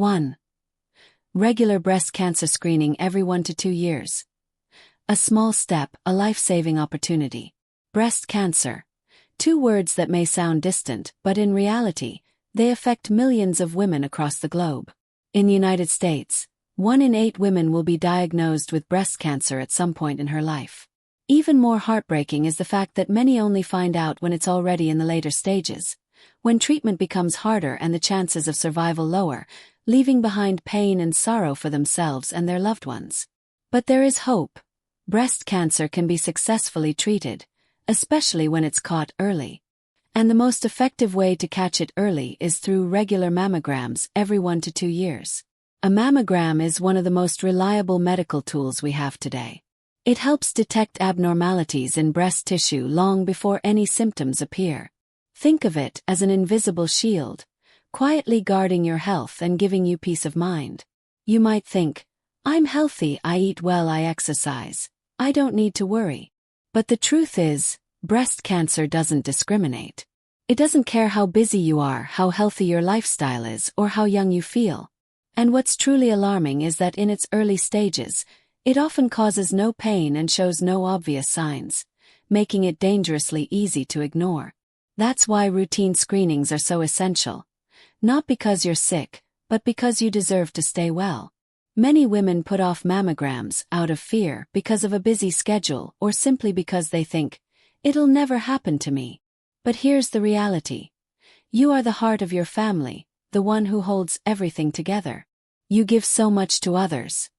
1. Regular breast cancer screening every 1 to 2 years. A small step, a life-saving opportunity. Breast cancer. Two words that may sound distant, but in reality, they affect millions of women across the globe. In the United States, 1 in 8 women will be diagnosed with breast cancer at some point in her life. Even more heartbreaking is the fact that many only find out when it's already in the later stages, when treatment becomes harder and the chances of survival lower, leaving behind pain and sorrow for themselves and their loved ones. But there is hope. Breast cancer can be successfully treated, especially when it's caught early. And the most effective way to catch it early is through regular mammograms every 1 to 2 years. A mammogram is one of the most reliable medical tools we have today. It helps detect abnormalities in breast tissue long before any symptoms appear. Think of it as an invisible shield, quietly guarding your health and giving you peace of mind. You might think, I'm healthy, I eat well, I exercise, I don't need to worry. But the truth is, breast cancer doesn't discriminate. It doesn't care how busy you are, how healthy your lifestyle is, or how young you feel. And what's truly alarming is that in its early stages, it often causes no pain and shows no obvious signs, making it dangerously easy to ignore. That's why routine screenings are so essential. Not because you're sick, but because you deserve to stay well. Many women put off mammograms out of fear because of a busy schedule or simply because they think, it'll never happen to me. But here's the reality. You are the heart of your family, the one who holds everything together. You give so much to others.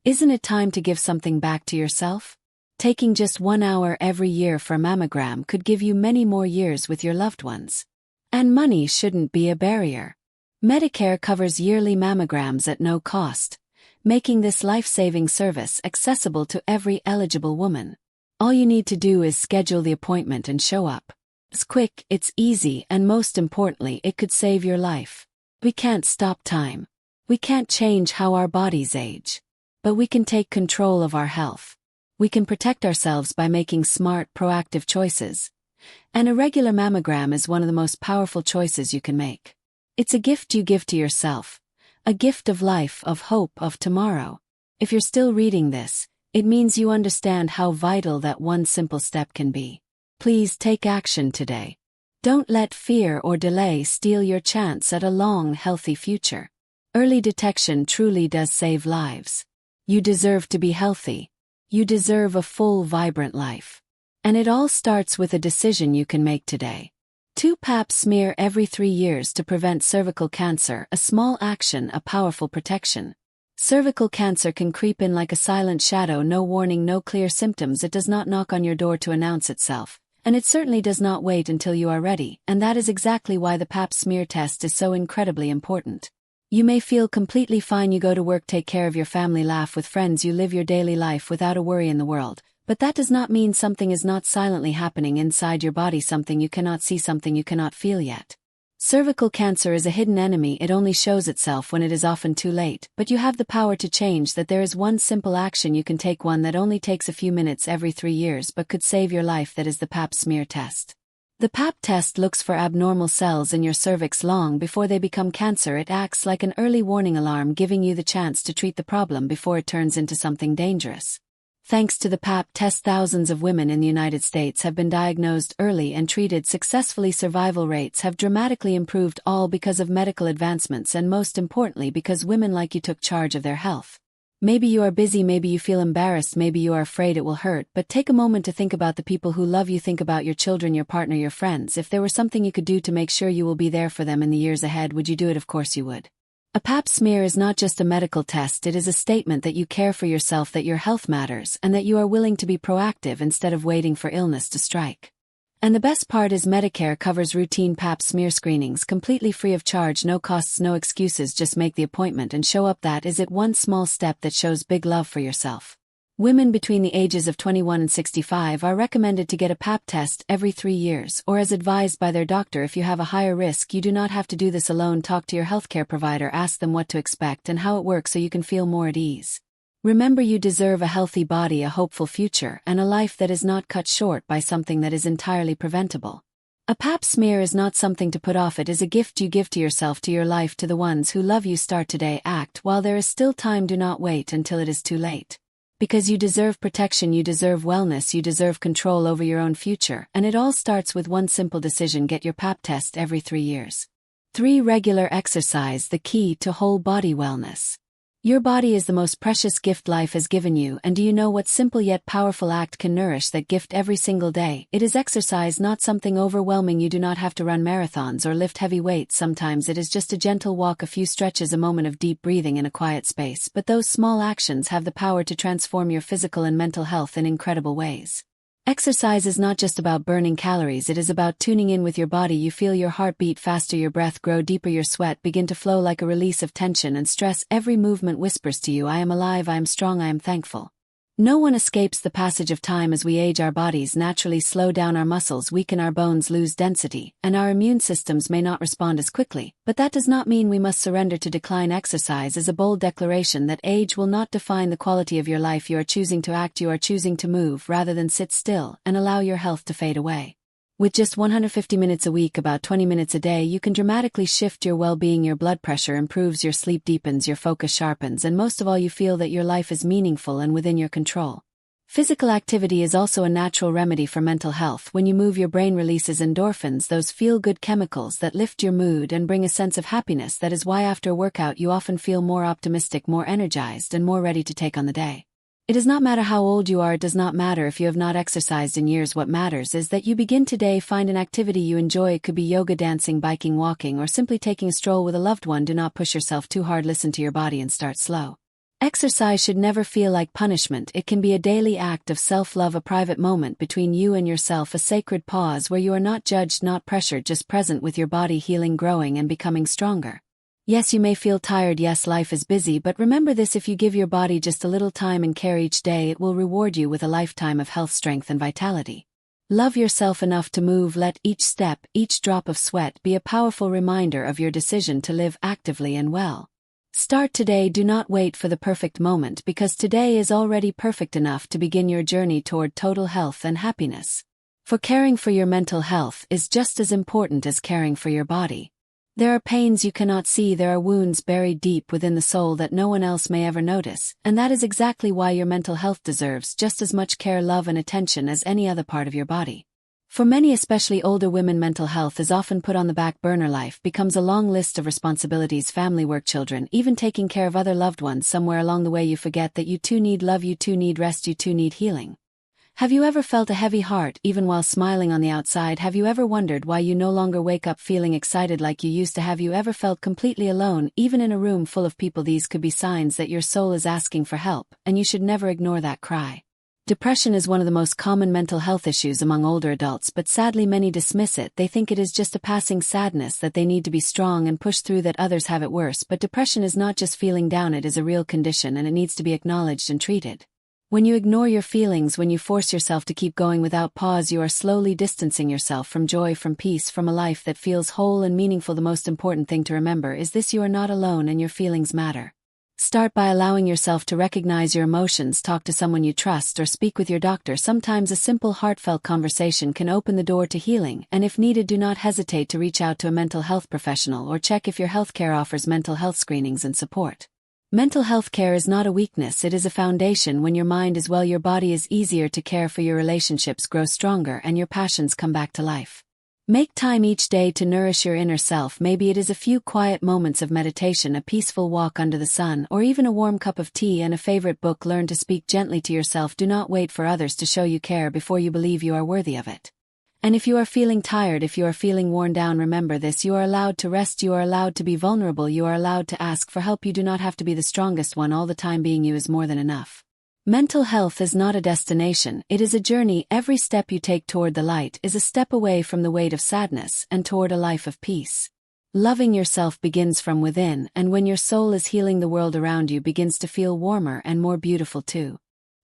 Isn't it time to give something back to yourself? Taking just 1 hour every year for a mammogram could give you many more years with your loved ones. And money shouldn't be a barrier. Medicare covers yearly mammograms at no cost, making this life-saving service accessible to every eligible woman. All you need to do is schedule the appointment and show up. It's quick, it's easy, and most importantly, it could save your life. We can't stop time. We can't change how our bodies age. But we can take control of our health. We can protect ourselves by making smart, proactive choices. And a regular mammogram is one of the most powerful choices you can make. It's a gift you give to yourself. A gift of life, of hope, of tomorrow. If you're still reading this, it means you understand how vital that one simple step can be. Please take action today. Don't let fear or delay steal your chance at a long, healthy future. Early detection truly does save lives. You deserve to be healthy. You deserve a full, vibrant life. And it all starts with a decision you can make today. 2 Pap smear every 3 years to prevent cervical cancer, a small action, a powerful protection. Cervical cancer can creep in like a silent shadow, no warning, no clear symptoms. It does not knock on your door to announce itself. And it certainly does not wait until you are ready, and that is exactly why the Pap smear test is so incredibly important. You may feel completely fine, you go to work, take care of your family, laugh with friends, you live your daily life without a worry in the world, but that does not mean something is not silently happening inside your body, something you cannot see, something you cannot feel yet. Cervical cancer is a hidden enemy, it only shows itself when it is often too late, but you have the power to change that. There is one simple action you can take, one that only takes a few minutes every 3 years but could save your life. That is the Pap smear test. The Pap test looks for abnormal cells in your cervix long before they become cancer. It acts like an early warning alarm, giving you the chance to treat the problem before it turns into something dangerous. Thanks to the Pap test, thousands of women in the United States have been diagnosed early and treated successfully. Survival rates have dramatically improved, all because of medical advancements and most importantly because women like you took charge of their health. Maybe you are busy, maybe you feel embarrassed, maybe you are afraid it will hurt, but take a moment to think about the people who love you. Think about your children, your partner, your friends. If there were something you could do to make sure you will be there for them in the years ahead, would you do it? Of course you would. A Pap smear is not just a medical test, it is a statement that you care for yourself, that your health matters, and that you are willing to be proactive instead of waiting for illness to strike. And the best part is Medicare covers routine Pap smear screenings completely free of charge, no costs, no excuses, just make the appointment and show up. That is it, one small step that shows big love for yourself. Women between the ages of 21 and 65 are recommended to get a Pap test every 3 years or as advised by their doctor. If you have a higher risk, you do not have to do this alone. Talk to your healthcare provider, ask them what to expect and how it works so you can feel more at ease. Remember, you deserve a healthy body, a hopeful future, and a life that is not cut short by something that is entirely preventable. A pap smear is not something to put off, it is a gift you give to yourself, to your life, to the ones who love you. Start today, act while there is still time, do not wait until it is too late. Because you deserve protection, you deserve wellness, you deserve control over your own future, and it all starts with one simple decision: get your pap test every 3 years. 3. Regular exercise, the key to whole body wellness. Your body is the most precious gift life has given you, and do you know what simple yet powerful act can nourish that gift every single day? It is exercise, not something overwhelming. You do not have to run marathons or lift heavy weights. Sometimes it is just a gentle walk, a few stretches, a moment of deep breathing in a quiet space, but those small actions have the power to transform your physical and mental health in incredible ways. Exercise is not just about burning calories, it is about tuning in with your body. You feel your heart beat faster, your breath grow deeper, your sweat begin to flow like a release of tension and stress. Every movement whispers to you, I am alive, I am strong, I am thankful. No one escapes the passage of time. As we age, our bodies naturally slow down, our muscles weaken, our bones lose density, and our immune systems may not respond as quickly, but that does not mean we must surrender to decline. Exercise is a bold declaration that age will not define the quality of your life. You are choosing to act, you are choosing to move rather than sit still and allow your health to fade away. With just 150 minutes a week, about 20 minutes a day, you can dramatically shift your well-being. Your blood pressure improves, your sleep deepens, your focus sharpens, and most of all, you feel that your life is meaningful and within your control. Physical activity is also a natural remedy for mental health. When you move, your brain releases endorphins, those feel-good chemicals that lift your mood and bring a sense of happiness. That is why after a workout you often feel more optimistic, more energized, and more ready to take on the day. It does not matter how old you are, it does not matter if you have not exercised in years. What matters is that you begin today. Find an activity you enjoy. It could be yoga, dancing, biking, walking, or simply taking a stroll with a loved one. Do not push yourself too hard. Listen to your body and start slow. Exercise should never feel like punishment. It can be a daily act of self-love, a private moment between you and yourself, a sacred pause where you are not judged, not pressured, just present with your body, healing, growing, and becoming stronger. Yes, you may feel tired, yes, life is busy, but remember this: if you give your body just a little time and care each day, it will reward you with a lifetime of health, strength, and vitality. Love yourself enough to move. Let each step, each drop of sweat be a powerful reminder of your decision to live actively and well. Start today. Do not wait for the perfect moment, because today is already perfect enough to begin your journey toward total health and happiness. For caring for your mental health is just as important as caring for your body. There are pains you cannot see, there are wounds buried deep within the soul that no one else may ever notice, and that is exactly why your mental health deserves just as much care, love, and attention as any other part of your body. For many, especially older women, mental health is often put on the back burner. Life becomes a long list of responsibilities: family, work, children, even taking care of other loved ones. Somewhere along the way you forget that you too need love, you too need rest, you too need healing. Have you ever felt a heavy heart even while smiling on the outside? Have you ever wondered why you no longer wake up feeling excited like you used to? Have you ever felt completely alone, even in a room full of people? These could be signs that your soul is asking for help, and you should never ignore that cry. Depression is one of the most common mental health issues among older adults, but sadly many dismiss it. They think it is just a passing sadness, that they need to be strong and push through, that others have it worse. But depression is not just feeling down, it is a real condition, and it needs to be acknowledged and treated. When you ignore your feelings, when you force yourself to keep going without pause, you are slowly distancing yourself from joy, from peace, from a life that feels whole and meaningful. The most important thing to remember is this: you are not alone and your feelings matter. Start by allowing yourself to recognize your emotions. Talk to someone you trust or speak with your doctor. Sometimes a simple, heartfelt conversation can open the door to healing, and if needed, do not hesitate to reach out to a mental health professional or check if your healthcare offers mental health screenings and support. Mental health care is not a weakness, it is a foundation. When your mind is well, your body is easier to care for, your relationships grow stronger, and your passions come back to life. Make time each day to nourish your inner self. Maybe it is a few quiet moments of meditation, a peaceful walk under the sun, or even a warm cup of tea and a favorite book. Learn to speak gently to yourself. Do not wait for others to show you care before you believe you are worthy of it. And if you are feeling tired, if you are feeling worn down, remember this: you are allowed to rest, you are allowed to be vulnerable, you are allowed to ask for help. You do not have to be the strongest one all the time. Being you is more than enough. Mental health is not a destination, it is a journey. Every step you take toward the light is a step away from the weight of sadness and toward a life of peace. Loving yourself begins from within, and when your soul is healing, the world around you begins to feel warmer and more beautiful too.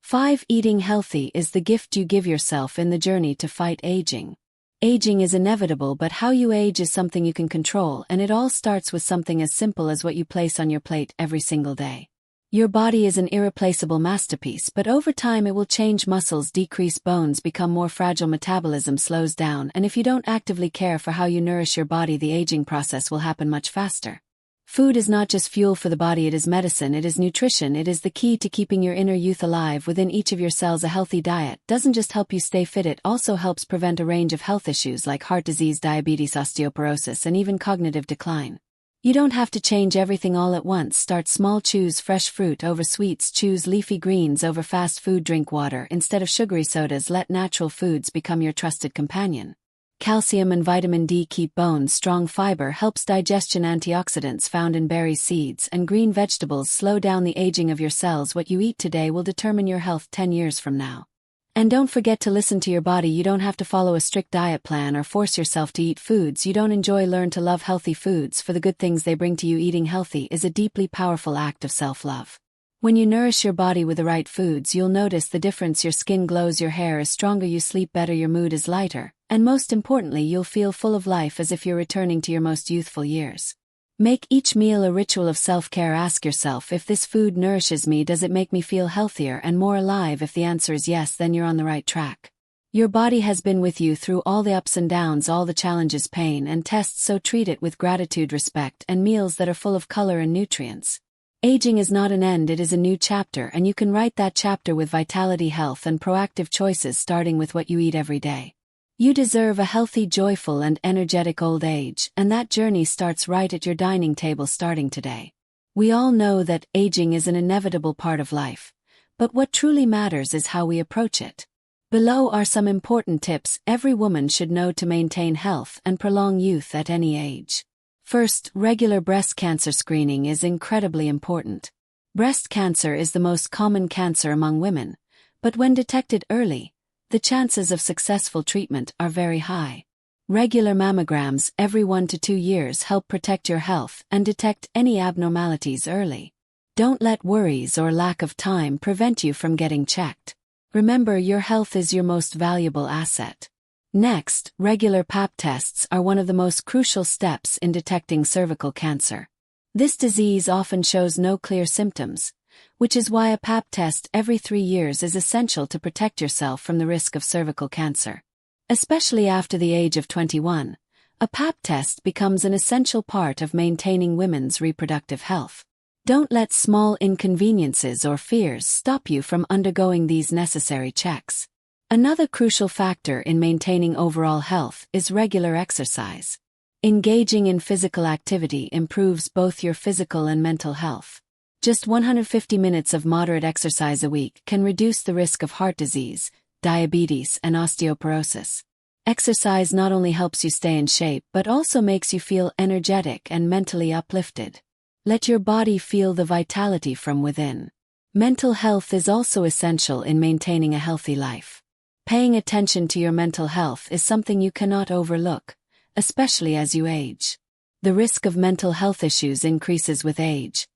5. Eating healthy is the gift you give yourself in the journey to fight aging. Aging is inevitable, but how you age is something you can control, and it all starts with something as simple as what you place on your plate every single day. Your body is an irreplaceable masterpiece, but over time it will change, muscles decrease, bones become more fragile, metabolism slows down, and if you don't actively care for how you nourish your body, the aging process will happen much faster. Food is not just fuel for the body, it is medicine, it is nutrition, it is the key to keeping your inner youth alive within each of your cells. A healthy diet doesn't just help you stay fit, it also helps prevent a range of health issues like heart disease, diabetes, osteoporosis, and even cognitive decline. You don't have to change everything all at once. Start small. Choose fresh fruit over sweets. Choose leafy greens over fast food. Drink water instead of sugary sodas. Let natural foods become your trusted companion. Calcium and vitamin D keep bones strong. Fiber helps digestion. Antioxidants found in berries, seeds, and green vegetables slow down the aging of your cells. What you eat today will determine your health 10 years from now. And don't forget to listen to your body. You don't have to follow a strict diet plan or force yourself to eat foods you don't enjoy. Learn to love healthy foods for the good things they bring to you. Eating healthy is a deeply powerful act of self-love. When you nourish your body with the right foods, you'll notice the difference. Your skin glows, your hair is stronger, you sleep better, your mood is lighter, and most importantly, you'll feel full of life, as if you're returning to your most youthful years. Make each meal a ritual of self-care. Ask yourself, if this food nourishes me, does it make me feel healthier and more alive? If the answer is yes, then you're on the right track. Your body has been with you through all the ups and downs, all the challenges, pain, and tests, so treat it with gratitude, respect, and meals that are full of color and nutrients. Aging is not an end, it is a new chapter, and you can write that chapter with vitality, health, and proactive choices, starting with what you eat every day. You deserve a healthy, joyful, and energetic old age, and that journey starts right at your dining table, starting today. We all know that aging is an inevitable part of life, but what truly matters is how we approach it. Below are some important tips every woman should know to maintain health and prolong youth at any age. First, regular breast cancer screening is incredibly important. Breast cancer is the most common cancer among women, but when detected early, the chances of successful treatment are very high. Regular mammograms every 1 to 2 years help protect your health and detect any abnormalities early. Don't let worries or lack of time prevent you from getting checked. Remember, your health is your most valuable asset. Next, regular Pap tests are one of the most crucial steps in detecting cervical cancer. This disease often shows no clear symptoms, which is why a Pap test every 3 years is essential to protect yourself from the risk of cervical cancer. Especially after the age of 21, a Pap test becomes an essential part of maintaining women's reproductive health. Don't let small inconveniences or fears stop you from undergoing these necessary checks. Another crucial factor in maintaining overall health is regular exercise. Engaging in physical activity improves both your physical and mental health. Just 150 minutes of moderate exercise a week can reduce the risk of heart disease, diabetes, and osteoporosis. Exercise not only helps you stay in shape but also makes you feel energetic and mentally uplifted. Let your body feel the vitality from within. Mental health is also essential in maintaining a healthy life. Paying attention to your mental health is something you cannot overlook, especially as you age. The risk of mental health issues increases with age,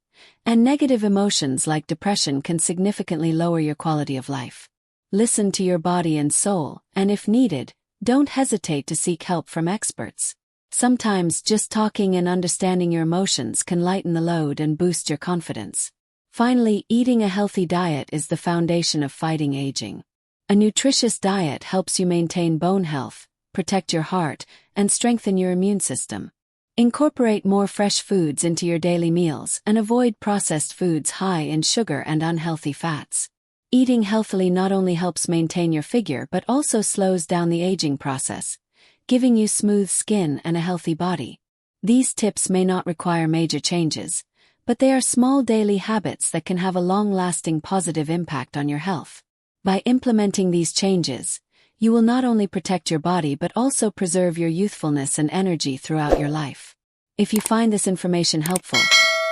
and negative emotions like depression can significantly lower your quality of life. Listen to your body and soul, and if needed, don't hesitate to seek help from experts. Sometimes just talking and understanding your emotions can lighten the load and boost your confidence. Finally, eating a healthy diet is the foundation of fighting aging. A nutritious diet helps you maintain bone health, protect your heart, and strengthen your immune system. Incorporate more fresh foods into your daily meals and avoid processed foods high in sugar and unhealthy fats. Eating healthily not only helps maintain your figure but also slows down the aging process, giving you smooth skin and a healthy body. These tips may not require major changes, but they are small daily habits that can have a long-lasting positive impact on your health. By implementing these changes, you will not only protect your body but also preserve your youthfulness and energy throughout your life. If you find this information helpful,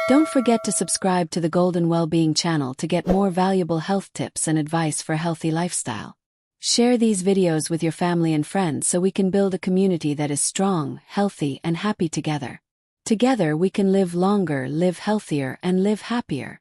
don't forget to subscribe to the Golden Wellbeing channel to get more valuable health tips and advice for a healthy lifestyle. Share these videos with your family and friends so we can build a community that is strong, healthy, and happy together. Together we can live longer, live healthier, and live happier.